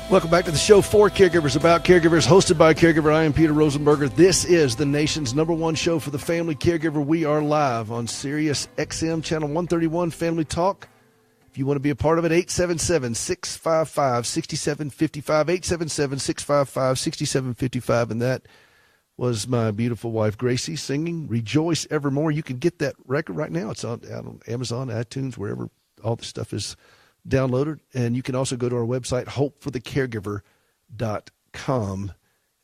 Welcome back to the show for caregivers, about caregivers, hosted by Caregiver. I am Peter Rosenberger. This is the nation's #1 show for the family caregiver. We are live on Sirius XM channel 131 Family Talk. If you want to be a part of it, 877-655-6755, 877-655-6755, and that was my beautiful wife, Gracie Singing, Rejoice Evermore. You can get that record right now. It's out on Amazon, iTunes, wherever all the stuff is downloaded. And you can also go to our website, hopeforthecaregiver.com,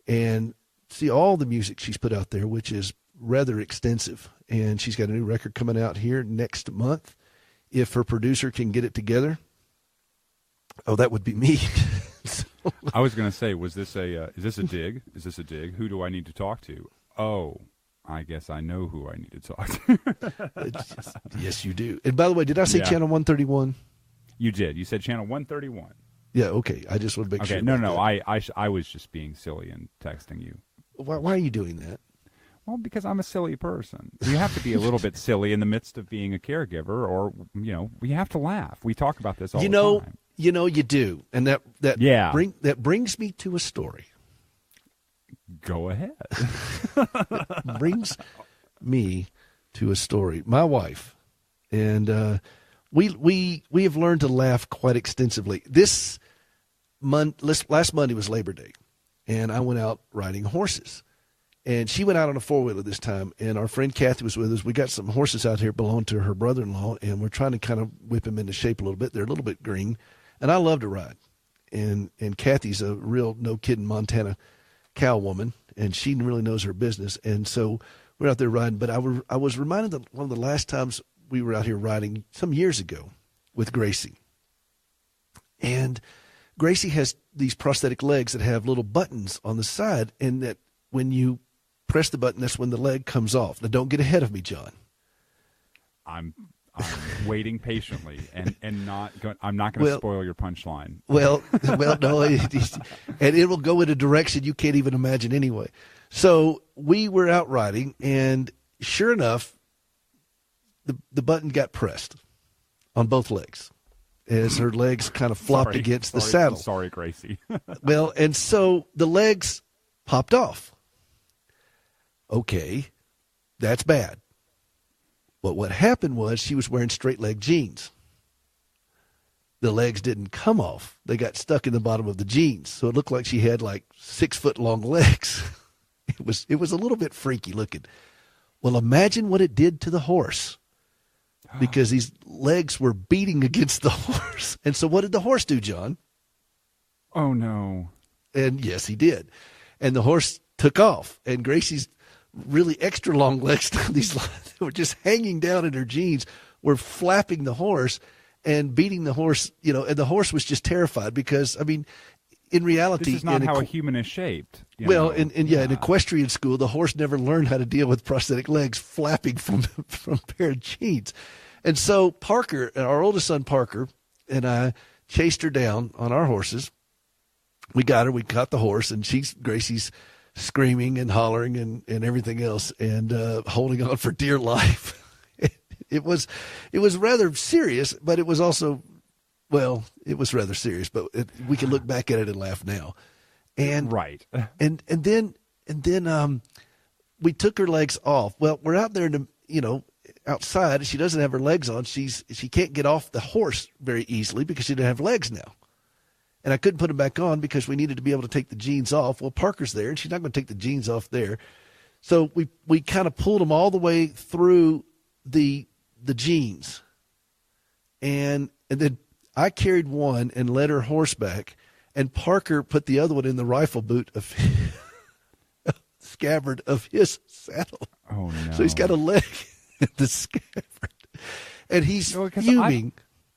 and see all the music she's put out there, which is rather extensive. And she's got a new record coming out here next month. If her producer can get it together, oh, that would be me. I was going to say, is this a dig? Is this a dig? Who do I need to talk to? Oh, I guess I know who I need to talk to. Yes, you do. And by the way, did I say channel 131? You did. You said channel 131. Yeah, okay. I just want to make sure. Okay, no. I was just being silly and texting you. Why are you doing that? Well, because I'm a silly person. You have to be a little bit silly in the midst of being a caregiver, or, we have to laugh. We talk about this all the time. You do. And that brings me to a story. Go ahead. Brings me to a story. My wife, and we have learned to laugh quite extensively. Last Monday was Labor Day, and I went out riding horses. And she went out on a four-wheeler this time, and our friend Kathy was with us. We got some horses out here belonging to her brother-in-law, and we're trying to kind of whip them into shape a little bit. They're a little bit green, and I love to ride. And Kathy's a real, no-kidding Montana cow woman, and she really knows her business. And so we're out there riding. But I was reminded that one of the last times we were out here riding some years ago with Gracie. And Gracie has these prosthetic legs that have little buttons on the side, and that when you press the button, that's when the leg comes off. Now, don't get ahead of me, John. I'm waiting patiently, and I'm not going to spoil your punchline. No, and it will go in a direction you can't even imagine anyway. So we were out riding, and sure enough, the button got pressed on both legs as her legs kind of flopped against the saddle. Sorry, Gracie. Well, and so the legs popped off. Okay, that's bad. But what happened was she was wearing straight leg jeans. The legs didn't come off. They got stuck in the bottom of the jeans. So it looked like she had like 6 foot long legs. It was a little bit freaky looking. Well, imagine what it did to the horse, because these legs were beating against the horse. And so what did the horse do, John? Oh, no. And yes, he did. And the horse took off, and Gracie's really extra long legs, these were just hanging down in her jeans, were flapping the horse and beating the horse, and the horse was just terrified because, in reality, this is not how a human is shaped. In equestrian school, the horse never learned how to deal with prosthetic legs flapping from a pair of jeans. And so Parker, our oldest son Parker, and I chased her down on our horses. We got her. We caught the horse, and Gracie's screaming and hollering and everything else, and holding on for dear life. It was rather serious, but it was also, it was rather serious. But we can look back at it and laugh now. And right. And then we took her legs off. Well, we're out there outside. She doesn't have her legs on. She can't get off the horse very easily because she didn't have legs now. And I couldn't put them back on because we needed to be able to take the jeans off. Well, Parker's there, and she's not going to take the jeans off there. So we kind of pulled them all the way through the jeans. And then I carried one and led her horseback, and Parker put the other one in the rifle boot of scabbard of his saddle. Oh, no. So he's got a leg in the scabbard. And he's fuming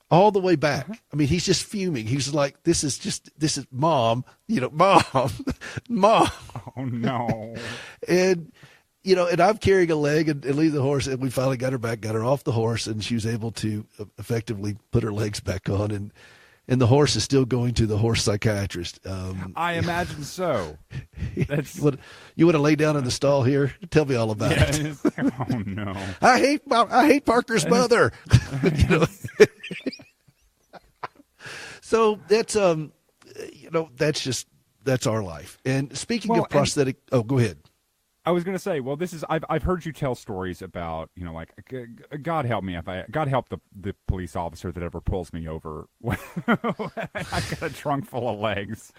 all the way back. He's just fuming. He's like, this is mom, mom. Oh, no. And I'm carrying a leg and leave the horse. And we finally got her back, got her off the horse, and she was able to effectively put her legs back on. And the horse is still going to the horse psychiatrist. I imagine so. That's... You want to lay down in the stall here? Tell me all about it. Oh, no. I hate Parker's mother. So that's that's our life. And speaking Well, of prosthetic, go ahead. I was going to say, well, I've heard you tell stories about, like, God help me God help the police officer that ever pulls me over. I've got a trunk full of legs.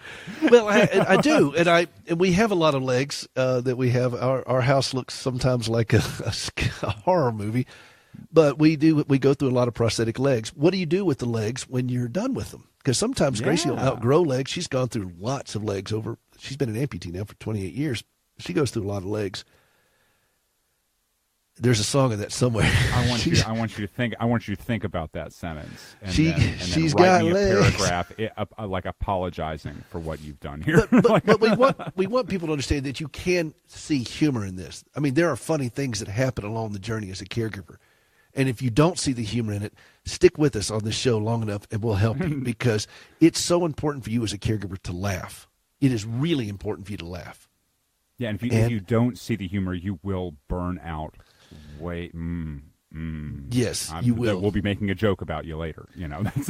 Well, I do, and we have a lot of legs that we have. Our house looks sometimes like a horror movie, but we go through a lot of prosthetic legs. What do you do with the legs when you're done with them? Because sometimes Gracie will outgrow legs. She's gone through lots of legs over. She's been an amputee now for 28 years. She goes through a lot of legs. There's a song of that somewhere. I want you to think about that sentence. And she's then write got me legs. A paragraph, like apologizing for what you've done here. But we want people to understand that you can see humor in this. I mean, there are funny things that happen along the journey as a caregiver. And if you don't see the humor in it, stick with us on this show long enough and we'll help you, because it's so important for you as a caregiver to laugh. It is really important for you to laugh. Yeah, and if you don't see the humor, you will burn out. Yes, you will. We'll be making a joke about you later. That's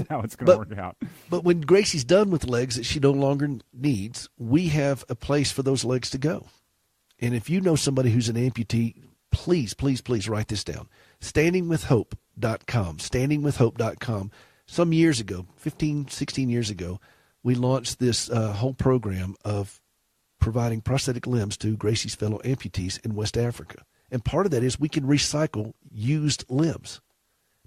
how it's going to work out. But when Gracie's done with legs that she no longer needs, we have a place for those legs to go. And if you know somebody who's an amputee, please, please, please write this down. Standingwithhope.com. Standingwithhope.com. Some years ago, 15, 16 years ago, we launched this whole program of providing prosthetic limbs to Gracie's fellow amputees in West Africa. And part of that is we can recycle used limbs.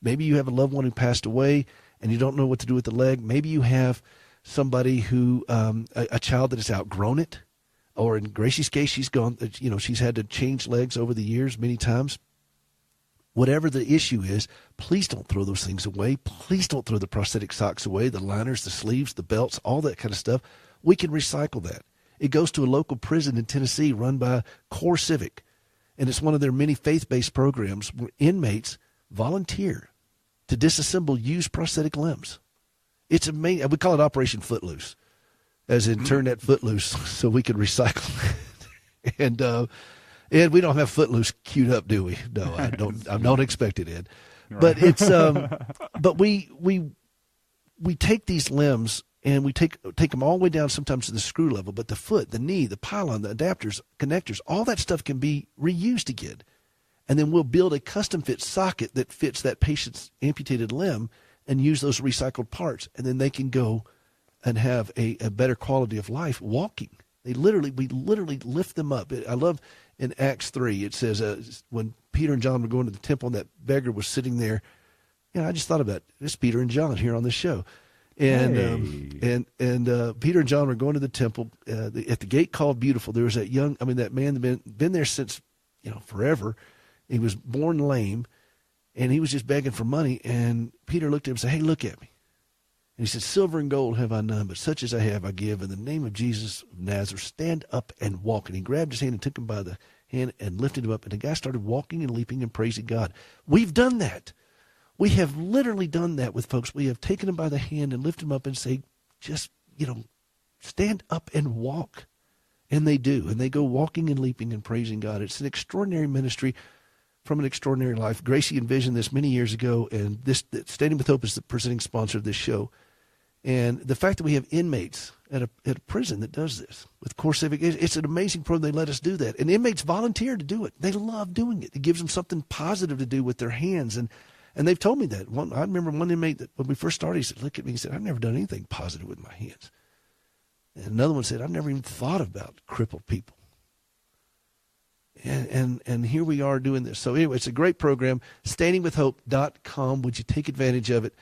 Maybe you have a loved one who passed away and you don't know what to do with the leg. Maybe you have somebody who, a child that has outgrown it. Or in Gracie's case, she's had to change legs over the years many times. Whatever the issue is, please don't throw those things away. Please don't throw the prosthetic socks away, the liners, the sleeves, the belts, all that kind of stuff. We can recycle that. It goes to a local prison in Tennessee run by Core Civic, and it's one of their many faith-based programs where inmates volunteer to disassemble used prosthetic limbs. It's amazing. We call it Operation Footloose, as in turn that foot loose so we can recycle it. And we don't have Footloose queued up, do we? No, I don't expect it, Ed. But it's but we take these limbs and we take them all the way down sometimes to the screw level, but the foot, the knee, the pylon, the adapters, connectors, all that stuff can be reused again. And then we'll build a custom fit socket that fits that patient's amputated limb and use those recycled parts. And then they can go and have a better quality of life walking. We literally lift them up. I love in Acts 3, it says when Peter and John were going to the temple and that beggar was sitting there, I just thought about this Peter and John here on this show. And Peter and John were going to the temple at the gate called Beautiful. There was that man had been there since, forever. He was born lame, and he was just begging for money. And Peter looked at him and said, "Hey, look at me." And he said, "Silver and gold have I none, but such as I have I give. In the name of Jesus of Nazareth, stand up and walk." And he grabbed his hand and took him by the hand and lifted him up. And the guy started walking and leaping and praising God. We've done that. We have literally done that with folks. We have taken them by the hand and lifted them up and say, just, stand up and walk. And they do. And they go walking and leaping and praising God. It's an extraordinary ministry from an extraordinary life. Gracie envisioned this many years ago, and Standing with Hope is the presenting sponsor of this show. And the fact that we have inmates at a prison that does this with Core Civic, it's an amazing program. They let us do that. And inmates volunteer to do it. They love doing it. It gives them something positive to do with their hands. And they've told me that. I remember one inmate that when we first started, he said, look at me, he said, "I've never done anything positive with my hands." And another one said, "I've never even thought about crippled people." And here we are doing this. So anyway, it's a great program. Standingwithhope.com. Would you take advantage of it?